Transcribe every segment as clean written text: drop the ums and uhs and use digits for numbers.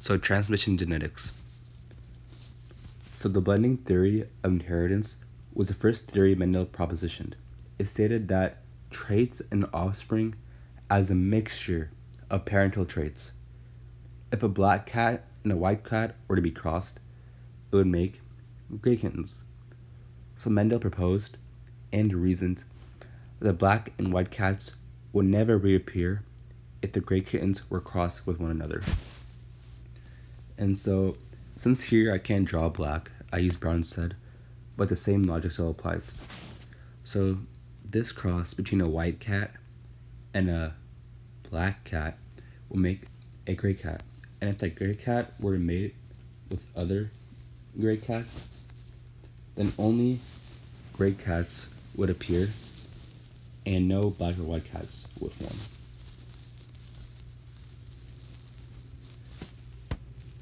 So transmission genetics. So the blending theory of inheritance was the first theory Mendel propositioned. It stated that traits in offspring as a mixture of parental traits. If a black cat and a white cat were to be crossed, it would make gray kittens. So Mendel proposed and reasoned that black and white cats would never reappear if the gray kittens were crossed with one another. And so, since here I can't draw black, I use brown instead, but the same logic still applies. So this cross between a white cat and a black cat will make a gray cat. And if that gray cat were to mate with other gray cats, then only gray cats would appear and no black or white cats would form.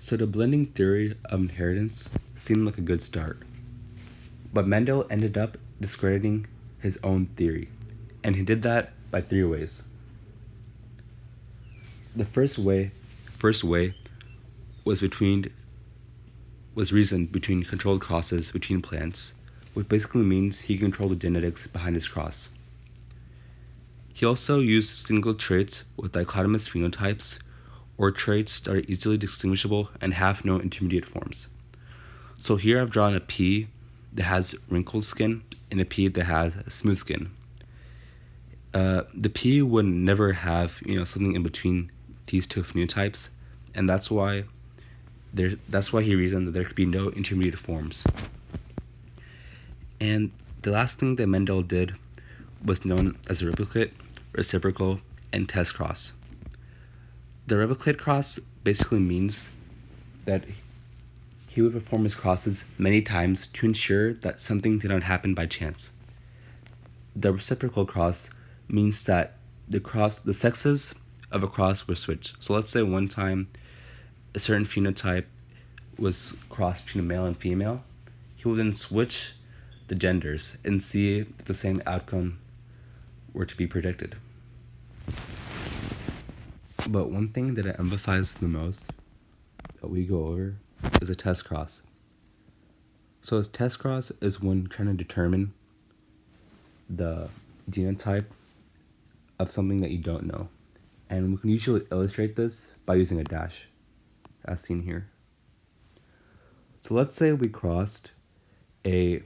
So the blending theory of inheritance seemed like a good start. But Mendel ended up discrediting his own theory, and he did that by 3 ways. The first way was reasoned between controlled crosses between plants, which basically means he controlled the genetics behind his cross. He also used single traits with dichotomous phenotypes, or traits that are easily distinguishable and have no intermediate forms. So here I've drawn a pea that has wrinkled skin and a pea that has smooth skin. The pea would never have something in between these two phenotypes, and that's why he reasoned that there could be no intermediate forms. And the last thing that Mendel did was known as a replicate, reciprocal, and test cross. The replicate cross basically means that he would perform his crosses many times to ensure that something did not happen by chance. The reciprocal cross means that the sexes of a cross were switched. So let's say one time a certain phenotype was crossed between a male and female. He would then switch the genders and see if the same outcome were to be predicted. But one thing that I emphasize the most that we go over is a test cross. So a test cross is when trying to determine the genotype of something that you don't know. And we can usually illustrate this by using a dash, as seen here. So let's say we crossed a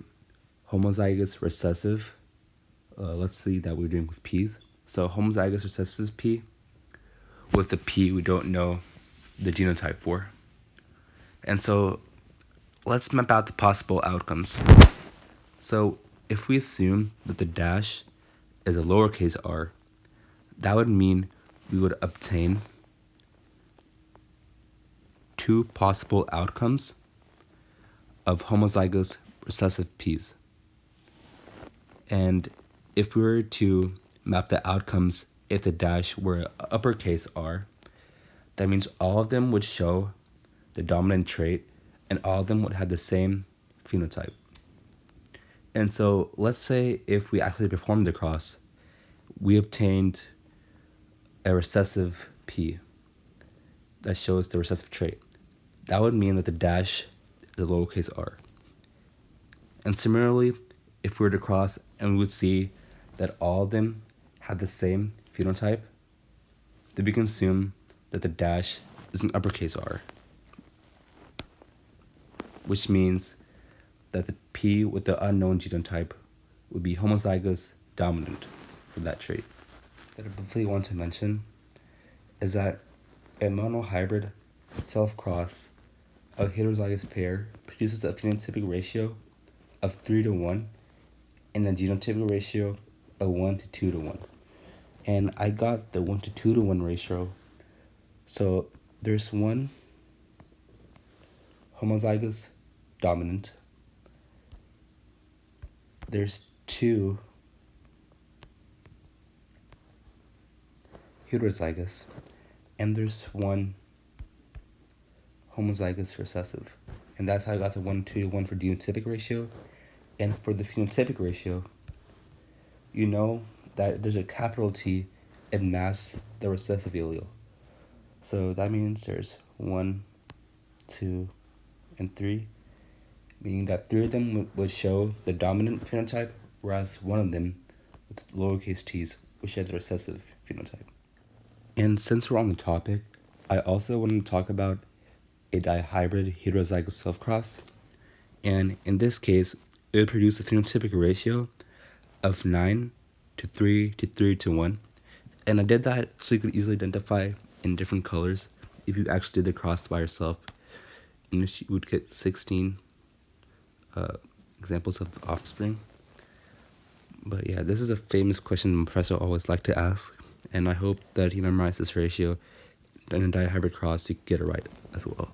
homozygous recessive, let's see that we're doing with peas. So homozygous recessive pea with the pea we don't know the genotype for. And so let's map out the possible outcomes. So if we assume that the dash is a lowercase r, that would mean we would obtain 2 possible outcomes of homozygous recessive peas. And if we were to map the outcomes if the dash were uppercase r, that means all of them would show the dominant trait and all of them would have the same phenotype. And so let's say if we actually performed the cross, we obtained a recessive P that shows the recessive trait. That would mean that the dash is a lowercase r. And similarly, if we were to cross and we would see that all of them had the same phenotype, then we can assume that the dash is an uppercase r, which means that the P with the unknown genotype would be homozygous dominant for that trait. That I briefly want to mention is that a monohybrid self-cross of heterozygous pair produces a phenotypic ratio of 3:1 and a genotypic ratio of 1:2:1. And I got the 1:2:1 ratio. So there's one homozygous dominant, there's 2 heterozygous, and there's 1 homozygous recessive. And that's how I got the 1:2:1 for genotypic ratio. And for the phenotypic ratio, you know that there's a capital T and masks the recessive allele. So that means there's 1 2, and 3, meaning that 3 of them would show the dominant phenotype, whereas one of them, with lowercase t's, would show the recessive phenotype. And since we're on the topic, I also want to talk about a dihybrid heterozygous self-cross, and in this case, it would produce a phenotypic ratio of 9 to 3 to 3 to 1, and I did that so you could easily identify in different colors if you actually did the cross by yourself, in which you would get 16 examples of the offspring. But yeah, this is a famous question my professor always liked to ask, and I hope that he memorized this ratio and in dihybrid cross you get it right as well.